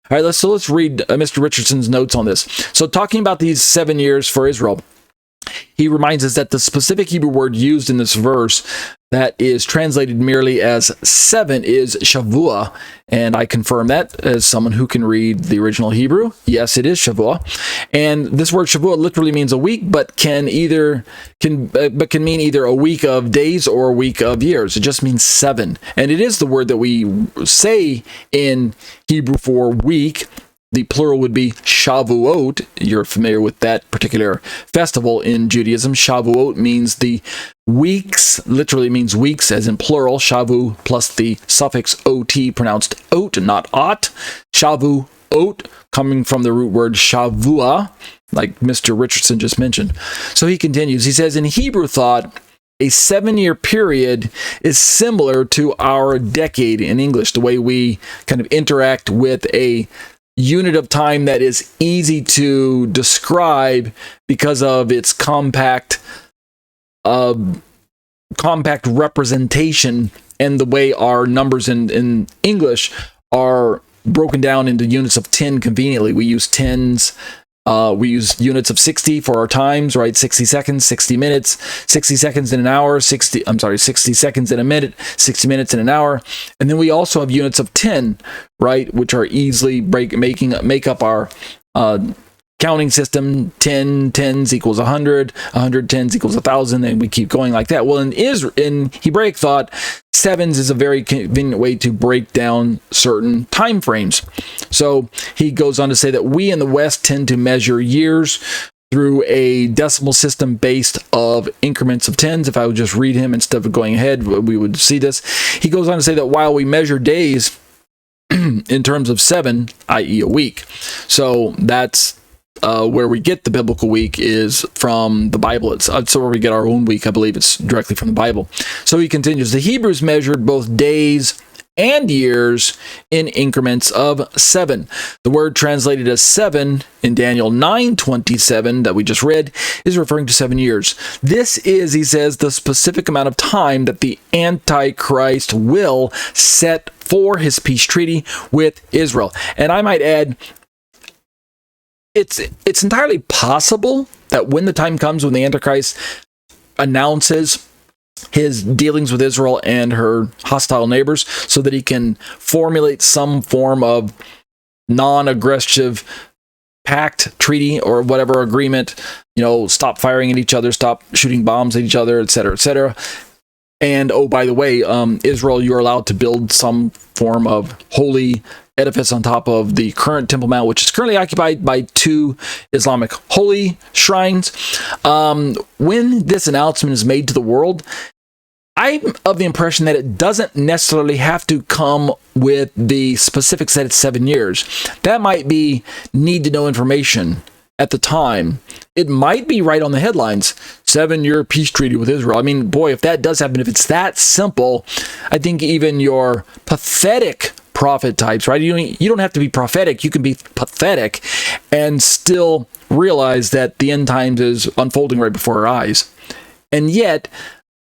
All right, let's read Mr. Richardson's notes on this. So talking about these 7 years for Israel, he reminds us that the specific Hebrew word used in this verse that is translated merely as 7 is Shavua, and I confirm that as someone who can read the original Hebrew. Yes, it is Shavua, and this word Shavua literally means a week, but can mean either a week of days or a week of years. It just means 7, and it is the word that we say in Hebrew for week. The plural would be Shavuot. You're familiar with that particular festival in Judaism. Shavuot means the weeks, literally means weeks, as in plural. Shavu plus the suffix ot, pronounced ot, not ot. Shavuot, coming from the root word shavua, like Mr. Richardson just mentioned. So he continues. He says, in Hebrew thought, a 7-year period is similar to our decade in English, the way we kind of interact with a unit of time that is easy to describe because of its compact representation and the way our numbers in English are broken down into units of 10 conveniently. We use tens. We use units of 60 for our times, right? 60 seconds, 60 minutes, 60 seconds in an hour, 60 seconds in a minute, 60 minutes in an hour. And then we also have units of 10, right? Which are easily make up our counting system. 10 tens equals 100, 100 tens equals 1,000, and we keep going like that. Well, in Hebraic thought, sevens is a very convenient way to break down certain time frames. So he goes on to say that we in the West tend to measure years through a decimal system based of increments of tens. If I would just read him instead of going ahead, we would see this. He goes on to say that while we measure days in terms of 7, i.e. a week. So that's where we get the biblical week is from the Bible. It's where we get our own week. I believe it's directly from the Bible. So he continues, the Hebrews measured both days and years in increments of 7. The word translated as 7 in Daniel 9:27 that we just read is referring to 7 years. This is, he says, the specific amount of time that the Antichrist will set for his peace treaty with Israel. And I might add, it's entirely possible that when the time comes when the Antichrist announces his dealings with Israel and her hostile neighbors so that he can formulate some form of non-aggressive pact, treaty, or whatever agreement, stop firing at each other, stop shooting bombs at each other, etc., etc. And, oh, by the way, Israel, you're allowed to build some form of holy edifice on top of the current Temple Mount, which is currently occupied by 2 Islamic holy shrines. When this announcement is made to the world, I'm of the impression that it doesn't necessarily have to come with the specifics that it's 7 years. That might be need-to-know information at the time. It might be right on the headlines, 7-year peace treaty with Israel. I mean, boy, if that does happen, if it's that simple, I think even your pathetic prophet types, right? You don't have to be prophetic. You can be pathetic and still realize that the end times is unfolding right before our eyes. And yet,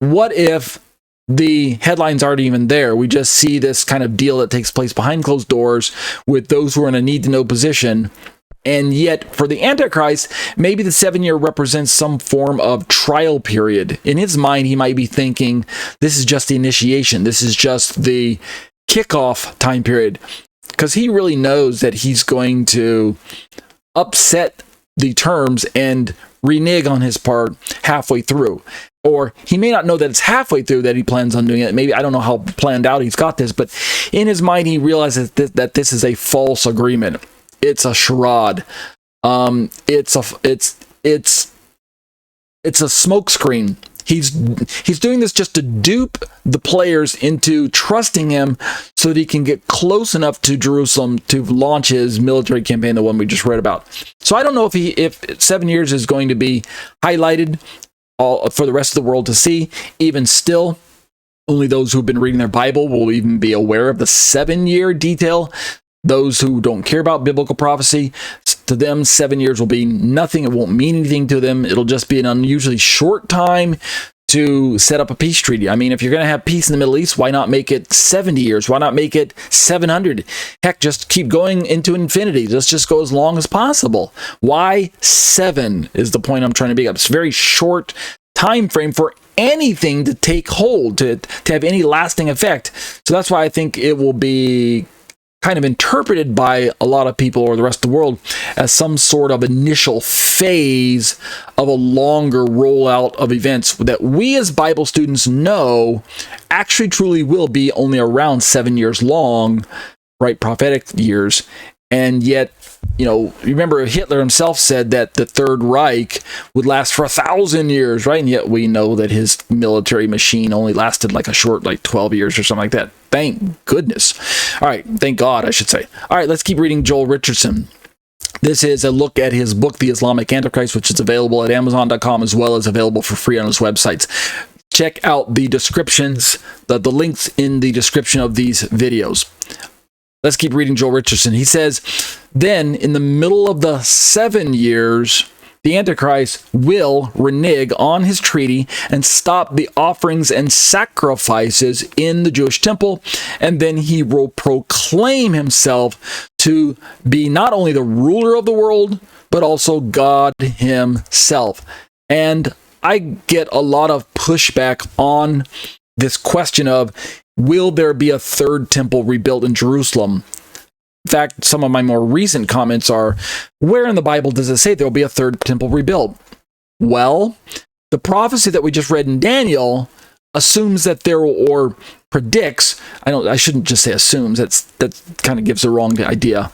what if the headlines aren't even there? We just see this kind of deal that takes place behind closed doors with those who are in a need-to-know position. And yet, for the Antichrist, maybe the 7-year represents some form of trial period. In his mind, he might be thinking, this is just the initiation. This is just the kickoff time period, because he really knows that he's going to upset the terms and renege on his part halfway through. Or he may not know that it's halfway through that he plans on doing it. Maybe, I don't know how planned out he's got this, but in his mind he realizes that this is a false agreement. It's a charade. It's a smokescreen. He's doing this just to dupe the players into trusting him so that he can get close enough to Jerusalem to launch his military campaign, the one we just read about. So I don't know if 7 years is going to be highlighted for the rest of the world to see. Even still, only those who've been reading their Bible will even be aware of the 7-year detail. Those who don't care about biblical prophecy, to them, 7 years will be nothing. It won't mean anything to them. It'll just be an unusually short time to set up a peace treaty. I mean, if you're going to have peace in the Middle East, why not make it 70 years? Why not make it 700? Heck, just keep going into infinity. Let's just go as long as possible. Why 7 is the point I'm trying to make up. It's a very short time frame for anything to take hold, to have any lasting effect. So that's why I think it will be kind of interpreted by a lot of people or the rest of the world as some sort of initial phase of a longer rollout of events that we as Bible students know actually truly will be only around 7 years long, right? Prophetic years. And yet, you know, remember Hitler himself said that the Third Reich would last for 1,000 years, right? And yet we know that his military machine only lasted like a short, like 12 years or something like that. Thank goodness. All right. Thank God, I should say. All right. Let's keep reading Joel Richardson. This is a look at his book, The Islamic Antichrist, which is available at Amazon.com as well as available for free on his websites. Check out the descriptions, the links in the description of these videos. Let's keep reading Joel Richardson. He says, then in the middle of the 7 years, the Antichrist will renege on his treaty and stop the offerings and sacrifices in the Jewish temple, and then he will proclaim himself to be not only the ruler of the world, but also God himself. And I get a lot of pushback on this question of, will there be a third temple rebuilt in Jerusalem? In fact, some of my more recent comments are, where in the Bible does it say there will be a third temple rebuilt? Well, the prophecy that we just read in Daniel assumes that there, or predicts, I shouldn't just say assumes, that kind of gives the wrong idea.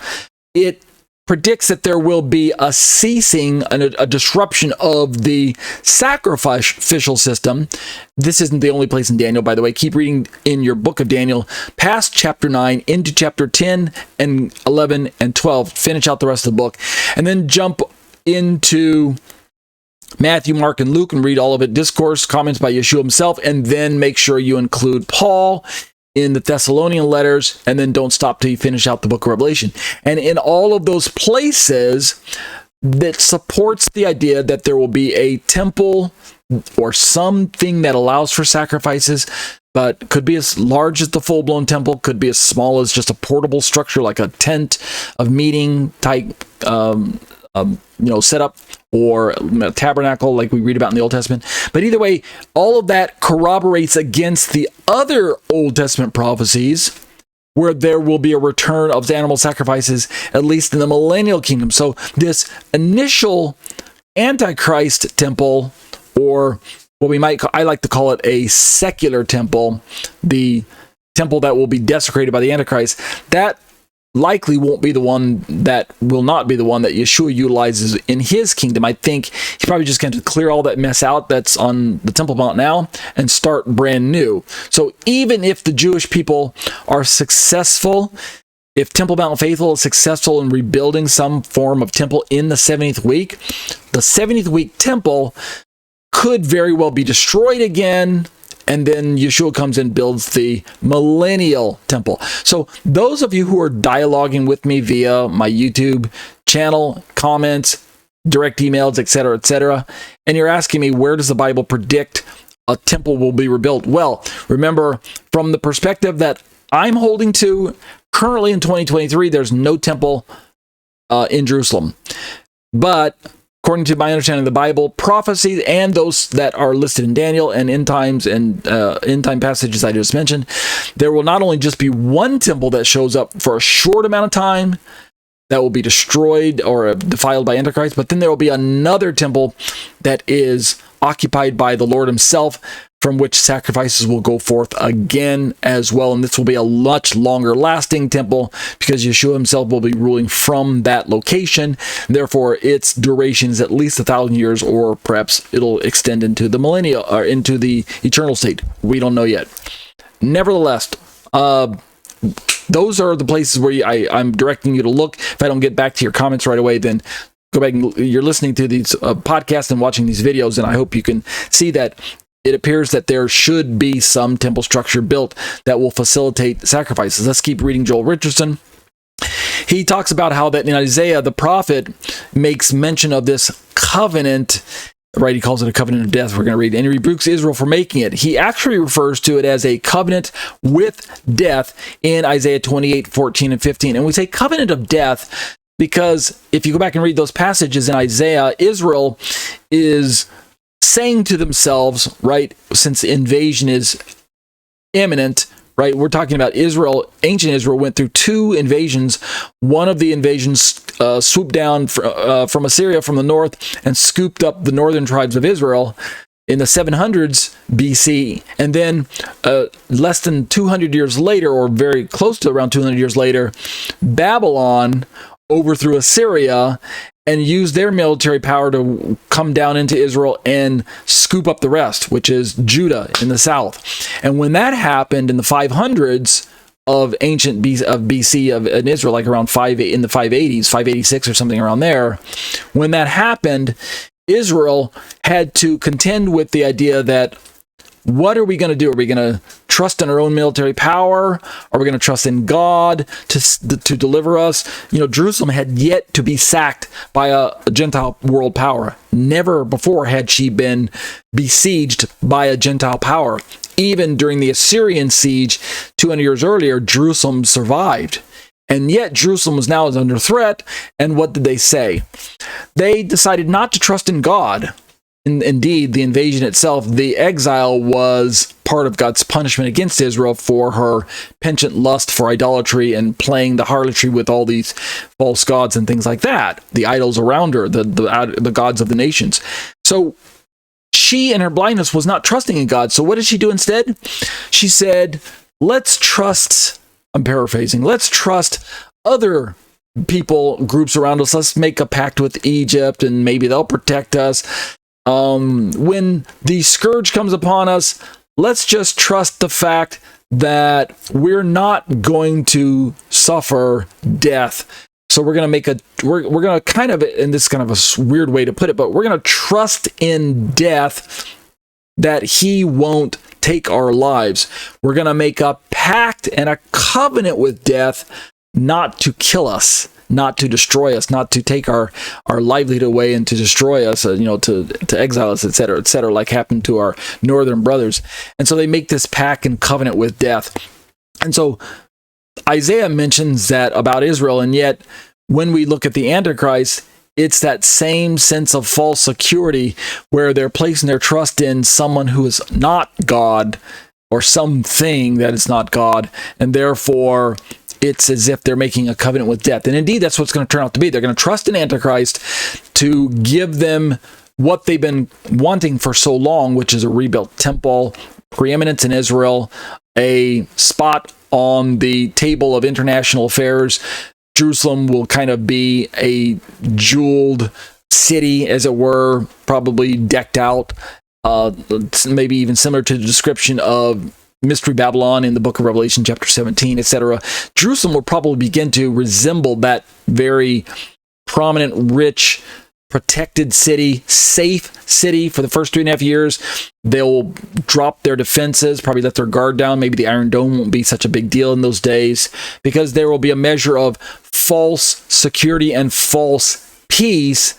It predicts that there will be a ceasing, a disruption of the sacrificial system. This isn't the only place in Daniel, by the way. Keep reading in your book of Daniel, past chapter 9, into chapter 10 and 11 and 12. Finish out the rest of the book. And then jump into Matthew, Mark, and Luke and read all of it. Discourse, comments by Yeshua himself, and then make sure you include Paul in the Thessalonian letters, and then don't stop till you finish out the book of Revelation. And in all of those places, that supports the idea that there will be a temple or something that allows for sacrifices, but could be as large as the full-blown temple, could be as small as just a portable structure like a tent of meeting type setup, or a tabernacle like we read about in the Old Testament. But either way, all of that corroborates against the other Old Testament prophecies where there will be a return of animal sacrifices, at least in the millennial kingdom. So this initial Antichrist temple, or what we might, I like to call it a secular temple, the temple that will be desecrated by the Antichrist, that likely won't be the one, that will not be the one that Yeshua utilizes in his kingdom. I think he's probably just going to clear all that mess out that's on the Temple Mount now and start brand new. So even if the Jewish people are successful, if Temple Mount Faithful is successful in rebuilding some form of temple in the 70th week, the 70th week temple could very well be destroyed again, and then Yeshua comes and builds the millennial temple. So those of you who are dialoguing with me via my YouTube channel, comments, direct emails, etc., and you're asking me, where does the Bible predict a temple will be rebuilt? Well, remember, from the perspective that I'm holding to, currently in 2023, there's no temple in Jerusalem. But according to my understanding of the Bible, prophecy and those that are listed in Daniel and end times and end time passages I just mentioned, there will not only just be one temple that shows up for a short amount of time that will be destroyed or defiled by Antichrist, but then there will be another temple that is occupied by the Lord himself, from which sacrifices will go forth again as well. And this will be a much longer lasting temple because Yeshua himself will be ruling from that location. Therefore, its duration is at least 1,000 years, or perhaps it'll extend into the millennia or into the eternal state. We don't know yet. Nevertheless, those are the places where I'm directing you to look. If I don't get back to your comments right away, then go back and you're listening to these podcasts and watching these videos, and I hope you can see that it appears that there should be some temple structure built that will facilitate sacrifices. Let's keep reading Joel Richardson. He talks about how that in Isaiah, the prophet makes mention of this covenant right? He calls it a covenant of death. We're going to read. And he rebukes Israel for making it. He actually refers to it as a covenant with death in Isaiah 28, 14, and 15. And we say covenant of death because if you go back and read those passages in Isaiah, Israel is saying to themselves, right, since invasion is imminent, right, we're talking about Israel. Ancient Israel went through 2 invasions. One of the invasions swooped down from Assyria from the north and scooped up the northern tribes of Israel in the 700s BC. And then less than 200 years later, or very close to around 200 years later, Babylon overthrew Assyria and used their military power to come down into Israel and scoop up the rest, which is Judah in the south. And when that happened in the 500s of ancient BC in Israel, like around in the 580s, 586 or something around there, when that happened, Israel had to contend with the idea that, what are we going to do? Are we going to trust in our own military power? Are we going to trust in God to deliver us? You know, Jerusalem had yet to be sacked by a Gentile world power. Never before had she been besieged by a Gentile power. Even during the Assyrian siege 200 years earlier, Jerusalem survived. And yet Jerusalem was now under threat. And what did they say? They decided not to trust in God. Indeed, the invasion itself, the exile, was part of God's punishment against Israel for her penchant lust for idolatry and playing the harlotry with all these false gods and things like that, the idols around her, the gods of the nations. So she, in her blindness, was not trusting in God. So what did she do instead? She said, let's trust, I'm paraphrasing, let's trust other groups around us. Let's make a pact with Egypt and maybe they'll protect us. When the scourge comes upon us, let's just trust the fact that we're not going to suffer death. So we're going to we're going to kind of, and this is kind of a weird way to put it, but we're going to trust in death that he won't take our lives. We're going to make a pact and a covenant with death not to kill us, not to destroy us, not to take our livelihood away and to destroy us, to exile us, etc., like happened to our northern brothers. And so they make this pact and covenant with death. And so Isaiah mentions that about Israel, and yet when we look at the Antichrist, it's that same sense of false security where they're placing their trust in someone who is not God or something that is not God, and therefore it's as if they're making a covenant with death. And indeed, that's what's going to turn out to be. They're going to trust in Antichrist to give them what they've been wanting for so long, which is a rebuilt temple, preeminence in Israel, a spot on the table of international affairs. Jerusalem will kind of be a jeweled city, as it were, probably decked out, maybe even similar to the description of Mystery Babylon in the book of Revelation, chapter 17, etc. Jerusalem will probably begin to resemble that very prominent, rich, protected city, safe city for the first 3.5 years. They'll drop their defenses, probably let their guard down. Maybe the Iron Dome won't be such a big deal in those days because there will be a measure of false security and false peace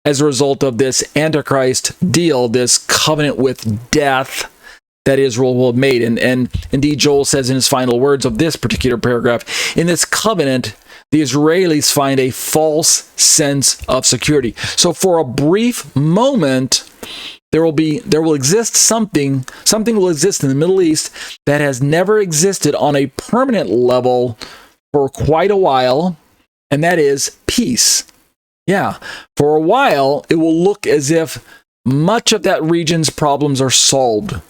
as a result of this Antichrist deal, this covenant with death that Israel will have made. And indeed, Joel says in his final words of this particular paragraph, in this covenant, the Israelis find a false sense of security. So for a brief moment, there will exist something will exist in the Middle East that has never existed on a permanent level for quite a while, and that is peace. Yeah, for a while, it will look as if much of that region's problems are solved,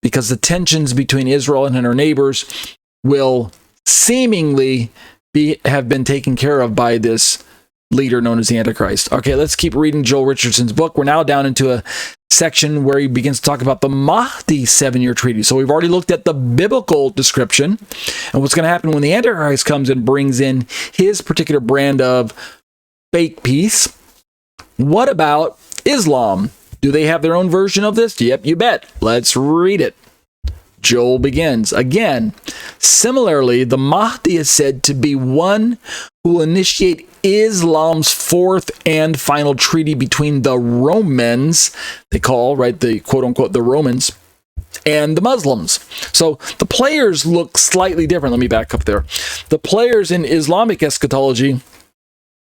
because the tensions between Israel and her neighbors will seemingly have been taken care of by this leader known as the Antichrist. Okay, let's keep reading Joel Richardson's book. We're now down into a section where he begins to talk about the Mahdi 7-year treaty. So we've already looked at the biblical description and what's going to happen when the Antichrist comes and brings in his particular brand of fake peace. What about Islam? Do they have their own version of this? Yep, you bet. Let's read it. Joel begins. Again, similarly, the Mahdi is said to be one who will initiate Islam's fourth and final treaty between the Romans, they call, right, the quote-unquote, the Romans, and the Muslims. So the players look slightly different. Let me back up there. The players in Islamic eschatology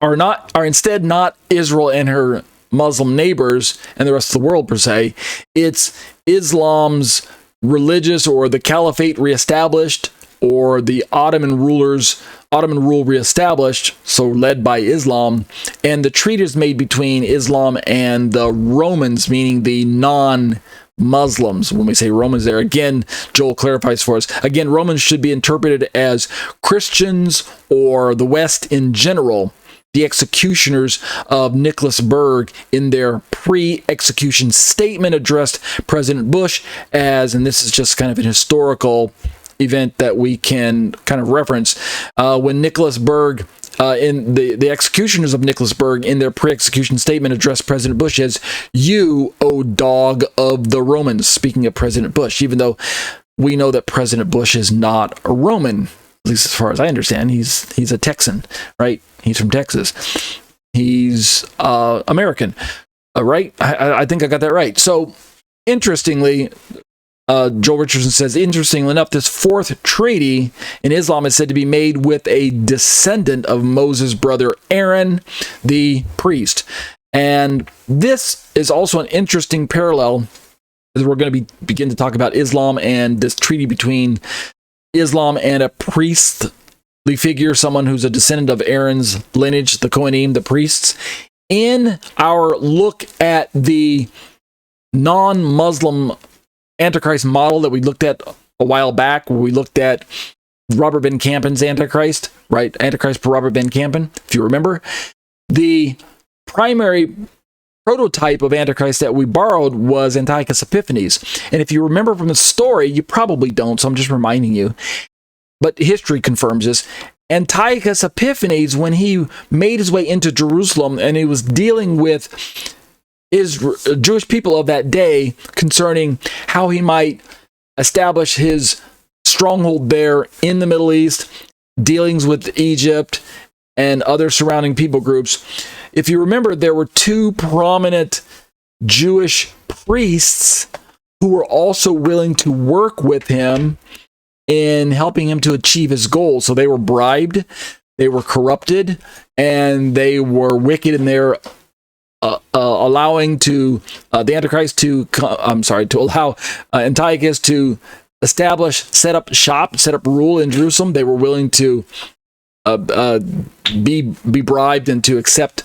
are instead not Israel and her Muslim neighbors and the rest of the world per se. It's Islam's religious or the caliphate reestablished, or the Ottoman rule reestablished, so led by Islam, and the treaties made between Islam and the Romans, meaning the non-Muslims. When we say Romans there, again, Joel clarifies for us. Again, Romans should be interpreted as Christians or the West in general, the executioners of Nicholas Berg in their pre-execution statement addressed President Bush as, and this is just kind of an historical event that we can kind of reference, when Nicholas Berg, in the executioners of Nicholas Berg in their pre-execution statement addressed President Bush as, "You, O dog of the Romans," speaking of President Bush, even though we know that President Bush is not a Roman, at least as far as I understand. He's a Texan, right? He's from Texas. He's American, right? I think I got that right. So, interestingly, Joel Richardson says, interestingly enough, this fourth treaty in Islam is said to be made with a descendant of Moses' brother Aaron, the priest. And this is also an interesting parallel, as we're going to begin to talk about Islam and this treaty between Islam and a priestly figure, someone who's a descendant of Aaron's lineage, the Kohanim, the priests. In our look at the non-Muslim Antichrist model that we looked at a while back, where we looked at Robert Ben Campen's Antichrist, right? Antichrist for Robert Ben Campen, if you remember. The primary prototype of Antichrist that we borrowed was Antiochus Epiphanes. And if you remember from the story, you probably don't, so I'm just reminding you, but history confirms this. Antiochus Epiphanes, when he made his way into Jerusalem and he was dealing with Jewish people of that day concerning how he might establish his stronghold there in the Middle East, dealings with Egypt and other surrounding people groups. If you remember, there were two prominent Jewish priests who were also willing to work with him in helping him to achieve his goals. So they were bribed, they were corrupted, and they were wicked in their allowing to the Antichrist to allow Antiochus to establish, set up shop, set up rule in Jerusalem. They were willing to be bribed and to accept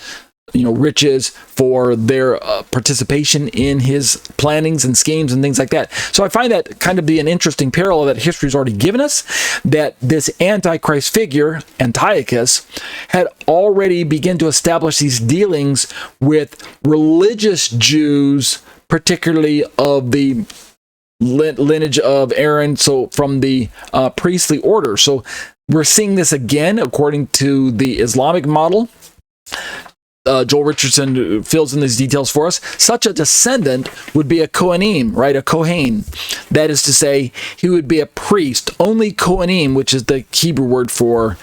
riches for their participation in his plannings and schemes and things like that. So I find that kind of be an interesting parallel that history's already given us, that this Antichrist figure, Antiochus, had already begun to establish these dealings with religious Jews, particularly of the lineage of Aaron, so from the priestly order. So we're seeing this again according to the Islamic model. Joel Richardson fills in these details for us. Such a descendant would be a Kohanim, right? A Kohen. That is to say, he would be a priest. Only Kohanim, which is the Hebrew word for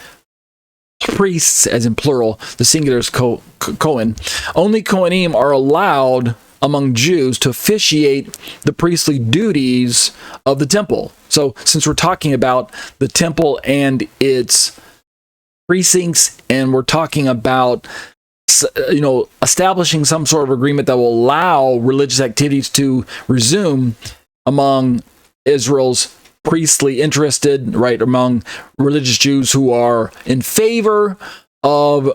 priests, as in plural, the singular is Kohen. Only Kohanim are allowed among Jews to officiate the priestly duties of the temple. So since we're talking about the temple and its precincts, and we're talking about establishing some sort of agreement that will allow religious activities to resume among Israel's priestly interested, right, among religious Jews who are in favor of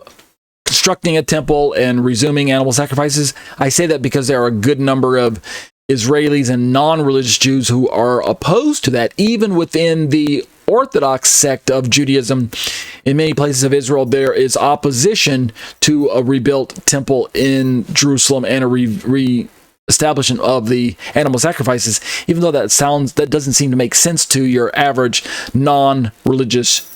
constructing a temple and resuming animal sacrifices. I say that because there are a good number of Israelis and non-religious Jews who are opposed to that. Even within the Orthodox sect of Judaism, in many places of Israel, there is opposition to a rebuilt temple in Jerusalem and a re-establishment of the animal sacrifices, even though that doesn't seem to make sense to your average non-religious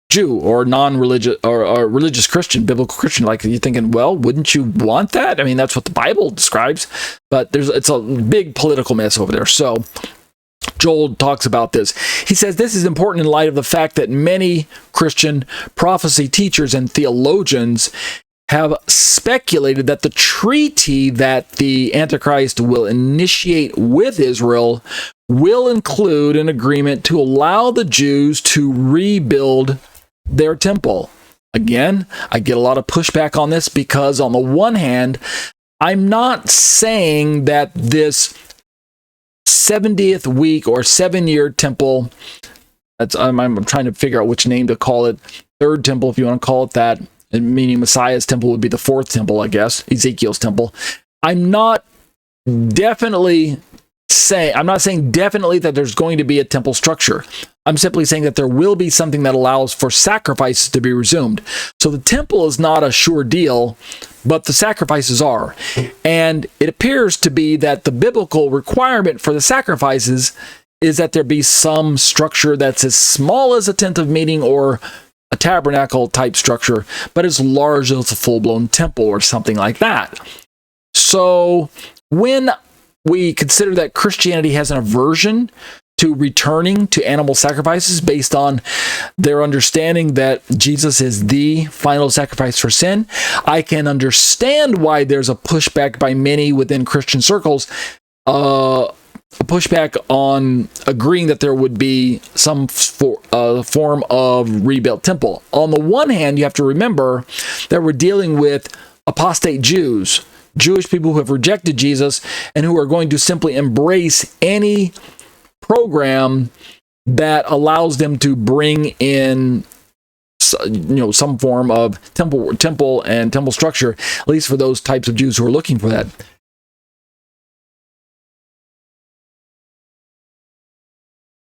Jew or non-religious or religious Christian, biblical Christian. Like, you're thinking, well, wouldn't you want that? I mean, that's what the Bible describes, but it's a big political mess over there. So Joel talks about this. He says this is important in light of the fact that many Christian prophecy teachers and theologians have speculated that the treaty that the Antichrist will initiate with Israel will include an agreement to allow the Jews to rebuild their temple. Again, I get a lot of pushback on this because on the one hand, I'm not saying that this 70th week or 7-year temple, I'm trying to figure out which name to call it, third temple if you want to call it that, meaning Messiah's temple would be the fourth temple, I guess, Ezekiel's temple. I'm not saying definitely that there's going to be a temple structure. I'm simply saying that there will be something that allows for sacrifices to be resumed. So the temple is not a sure deal, but the sacrifices are. And it appears to be that the biblical requirement for the sacrifices is that there be some structure that's as small as a tent of meeting or a tabernacle type structure, but as large as a full-blown temple or something like that. So when we consider that Christianity has an aversion to returning to animal sacrifices based on their understanding that Jesus is the final sacrifice for sin, I can understand why there's a pushback by many within Christian circles, a pushback on agreeing that there would be some form of rebuilt temple. On the one hand, you have to remember that we're dealing with apostate Jews, Jewish people who have rejected Jesus and who are going to simply embrace any program that allows them to bring in some form of temple and temple structure, at least for those types of Jews who are looking for that.